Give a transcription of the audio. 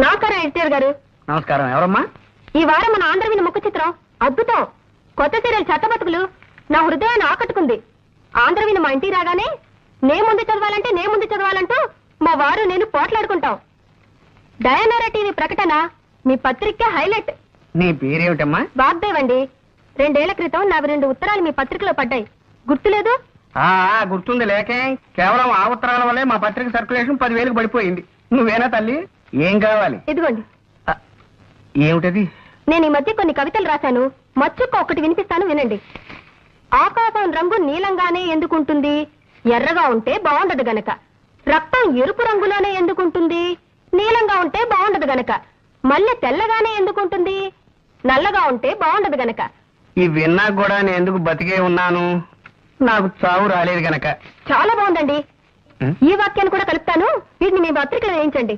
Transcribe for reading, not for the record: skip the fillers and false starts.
నమస్కారం ఎడిటర్ గారు. నమస్కారం. ఎవరమ్మా? ఈ వారం మన ఆంధ్రవిని ముఖ చిత్రం అద్భుతం. కొత్త సీరియల్ చెత్తబతుకులు నా హృదయాన్ని ఆకట్టుకుంది. ఆంధ్రవిని మా ఇంటికి రాగానే నే ముందు చదవాలంటూ మా వారు నేను పోట్లాడుకుంటాం. డయానారా టీవీ ప్రకటన మీ పత్రిక హైలైట్. నీ పేరేమిటమ్మా? వాగ్దేవ్ అండి. 2 ఏళ్ల క్రితం నా 2 ఉత్తరాలు మీ పత్రికలో పడ్డాయి, గుర్తులేదు? గుర్తుంది. లేకే కేవలం ఆ ఉత్తరాల వల్లే మా పత్రిక సర్క్యులేషన్ 10,000కి పడిపోయింది. నువ్వేనా తల్లి? ఏం కావాలి? ఇదిగోండి. ఏమిటది? నేను ఈ మధ్య కొన్ని కవితలు రాశాను, మచ్చుక్క ఒకటి వినిపిస్తాను, వినండి. ఆకాశం రంగు నీలంగానే ఎందుకుంటుంది? ఎర్రగా ఉంటే బాగుండదు గనక. రక్తం ఎరుపు రంగులోనే ఎందుకుంటుంది? నీలంగా ఉంటే బాగుండదు గనక. మల్లె తెల్లగానే ఎందుకుంటుంది? నల్లగా ఉంటే బాగుండదు గనక. ఈ విన్నా కూడా నేను ఎందుకు బతికే ఉన్నాను? నాకు చావు రాలేదు గనక. చాలా బాగుందండి. ఈ వాక్యాన్ని కూడా కలుపుతాను, వీటిని మీ పత్రికలో వేయించండి.